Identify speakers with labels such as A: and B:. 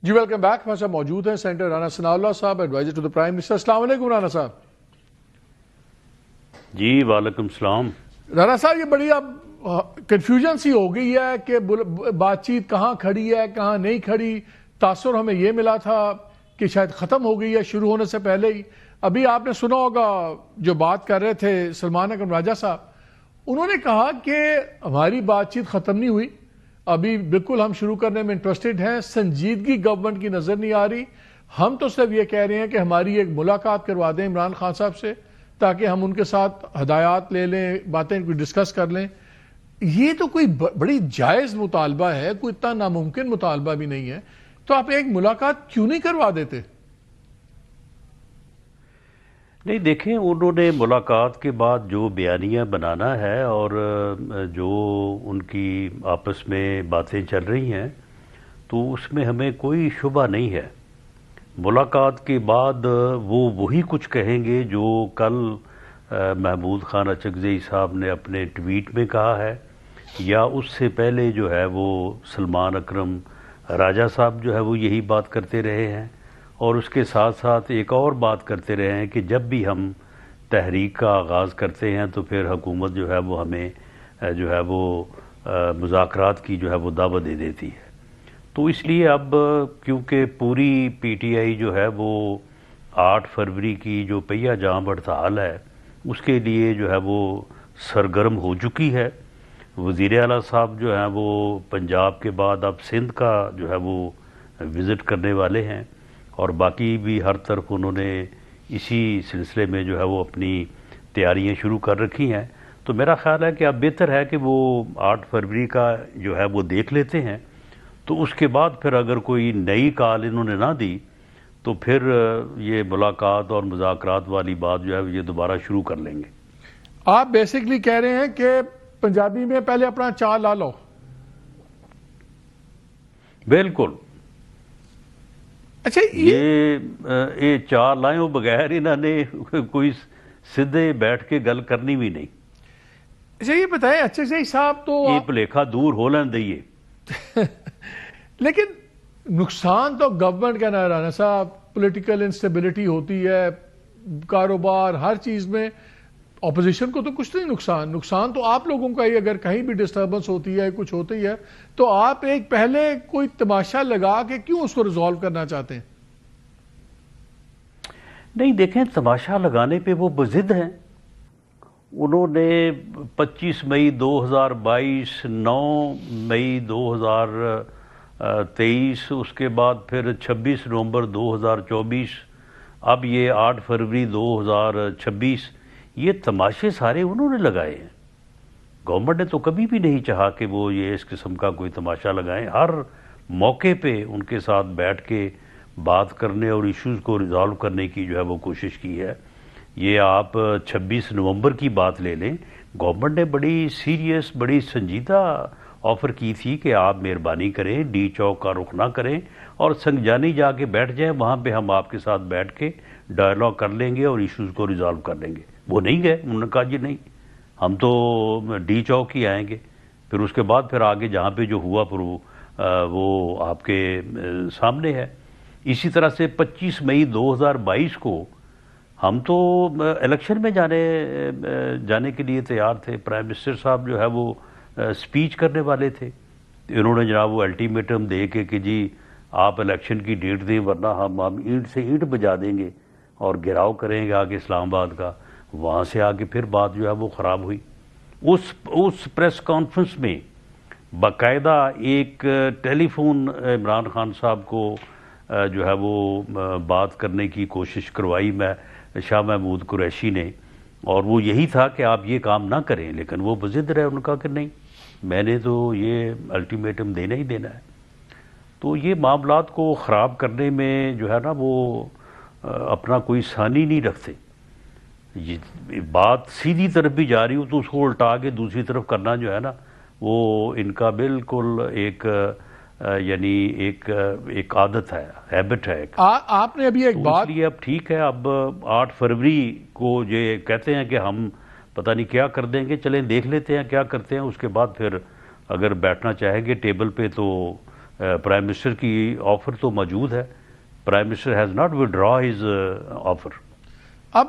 A: جی welcome back. ہمارے ساتھ موجود ہیں senator Rana Sanaullah sahib, adviser to the prime minister. السلام علیکم رانا صاحب.
B: جی وعلیکم السلام.
A: رانا صاحب یہ بڑی اب کنفیوژن سی ہو گئی ہے کہ بات چیت کہاں کھڑی ہے کہاں نہیں کھڑی. تاثر ہمیں یہ ملا تھا کہ شاید ختم ہو گئی ہے شروع ہونے سے پہلے ہی. ابھی آپ نے سنا ہوگا جو بات کر رہے تھے سلمان اکرم راجہ صاحب, انہوں نے کہا کہ ہماری بات چیت ختم نہیں ہوئی, ابھی بالکل ہم شروع کرنے میں انٹرسٹڈ ہیں, سنجیدگی گورنمنٹ کی نظر نہیں آ رہی. ہم تو صرف یہ کہہ رہے ہیں کہ ہماری ایک ملاقات کروا دیں عمران خان صاحب سے تاکہ ہم ان کے ساتھ ہدایات لے لیں, باتیں کوئی ڈسکس کر لیں. یہ تو کوئی بڑی جائز مطالبہ ہے, کوئی اتنا ناممکن مطالبہ بھی نہیں ہے. تو آپ ایک ملاقات کیوں نہیں کروا دیتے؟
B: نہیں دیکھیں, انہوں نے ملاقات کے بعد جو بیانیہ بنانا ہے اور جو ان کی آپس میں باتیں چل رہی ہیں تو اس میں ہمیں کوئی شبہ نہیں ہے. ملاقات کے بعد وہ وہی کچھ کہیں گے جو کل محمود خان اچکزئی صاحب نے اپنے ٹویٹ میں کہا ہے, یا اس سے پہلے جو ہے وہ سلمان اکرم راجہ صاحب جو ہے وہ یہی بات کرتے رہے ہیں. اور اس کے ساتھ ساتھ ایک اور بات کرتے رہے ہیں کہ جب بھی ہم تحریک کا آغاز کرتے ہیں تو پھر حکومت جو ہے وہ ہمیں جو ہے وہ مذاکرات کی جو ہے وہ دعوت دے دیتی ہے. تو اس لیے اب کیونکہ پوری پی ٹی آئی جو ہے وہ 8 فروری کی جو پہیہ جام ہڑتال ہے اس کے لیے جو ہے وہ سرگرم ہو چکی ہے. وزیر اعلیٰ صاحب جو ہیں وہ پنجاب کے بعد اب سندھ کا جو ہے وہ وزٹ کرنے والے ہیں, اور باقی بھی ہر طرف انہوں نے اسی سلسلے میں جو ہے وہ اپنی تیاریاں شروع کر رکھی ہیں. تو میرا خیال ہے کہ اب بہتر ہے کہ وہ 8 فروری کا جو ہے وہ دیکھ لیتے ہیں, تو اس کے بعد پھر اگر کوئی نئی کال انہوں نے نہ دی تو پھر یہ ملاقات اور مذاکرات والی بات جو ہے یہ دوبارہ شروع کر لیں گے.
A: آپ بیسکلی کہہ رہے ہیں کہ پنجابی میں پہلے اپنا چال لا لو.
B: بالکل.
A: اچھا
B: یہ چار لائیوں بغیر انہوں نے کوئی سدھے بیٹھ کے گل کرنی بھی نہیں.
A: اچھا یہ بتائیں اچکزئی صاحب تو
B: یہ بھلیکھا دور ہو لین دئیے.
A: لیکن نقصان تو گورنمنٹ کا نہ رانا صاحب, پولیٹیکل انسٹیبلٹی ہوتی ہے کاروبار ہر چیز میں. اپوزیشن کو تو کچھ نہیں نقصان تو آپ لوگوں کا ہی, اگر کہیں بھی ڈسٹربنس ہوتی ہے کچھ ہوتی ہے تو آپ ایک پہلے کوئی تماشا لگا کے کیوں اس کو ریزالو کرنا چاہتے ہیں؟
B: نہیں دیکھیں, تماشا لگانے پہ وہ بضد ہیں. انہوں نے 25 مئی 2022, 9 مئی 2023, اس کے بعد پھر 26 نومبر 2024, اب یہ 8 فروری 2026, یہ تماشے سارے انہوں نے لگائے ہیں. گورنمنٹ نے تو کبھی بھی نہیں چاہا کہ وہ یہ اس قسم کا کوئی تماشا لگائیں. ہر موقع پہ ان کے ساتھ بیٹھ کے بات کرنے اور ایشوز کو ریزالو کرنے کی جو ہے وہ کوشش کی ہے. یہ آپ 26 نومبر کی بات لے لیں, گورنمنٹ نے بڑی سیریس بڑی سنجیدہ آفر کی تھی کہ آپ مہربانی کریں ڈی چوک کا رخ نہ کریں اور سنگجانی جا کے بیٹھ جائیں, وہاں پہ ہم آپ کے ساتھ بیٹھ کے ڈائلاگ کر لیں گے اور ایشوز کو ریزالو کر لیں گے. وہ نہیں گئے, انہوں نے کہا جی نہیں, ہم تو ڈی چوک ہی آئیں گے. پھر اس کے بعد پھر آگے جہاں پہ جو ہوا پھر وہ آپ کے سامنے ہے. اسی طرح سے 25 مئی 2022 کو ہم تو الیکشن میں جانے کے لیے تیار تھے. پرائم منسٹر صاحب جو ہے وہ سپیچ کرنے والے تھے. انہوں نے جناب وہ الٹیمیٹم دے کے کہ جی آپ الیکشن کی ڈیٹ دیں ورنہ ہم اینٹ سے اینٹ بجا دیں گے اور گھیراؤ کریں گے آگے اسلام آباد کا. وہاں سے آگے پھر بات جو ہے وہ خراب ہوئی. اس پریس کانفرنس میں باقاعدہ ایک ٹیلی فون عمران خان صاحب کو جو ہے وہ بات کرنے کی کوشش کروائی میں شاہ محمود قریشی نے, اور وہ یہی تھا کہ آپ یہ کام نہ کریں, لیکن وہ بضد رہے. انہوں نے کہا کہ نہیں, میں نے تو یہ الٹیمیٹم دینا ہی دینا ہے. تو یہ معاملات کو خراب کرنے میں جو ہے نا وہ اپنا کوئی ثانی نہیں رکھتے. بات سیدھی طرف بھی جا رہی ہو تو اس کو الٹا کے دوسری طرف کرنا جو ہے نا وہ ان کا بالکل ایک یعنی ایک عادت ہے, ہیبٹ ہے.
A: آپ نے ابھی ایک بات,
B: اس لیے اب ٹھیک ہے, اب 8 فروری کو یہ کہتے ہیں کہ ہم پتہ نہیں کیا کر دیں گے, چلیں دیکھ لیتے ہیں کیا کرتے ہیں. اس کے بعد پھر اگر بیٹھنا چاہیں گے ٹیبل پہ تو پرائم منسٹر کی آفر تو موجود ہے. Prime minister has not ودرا his offer.
A: اب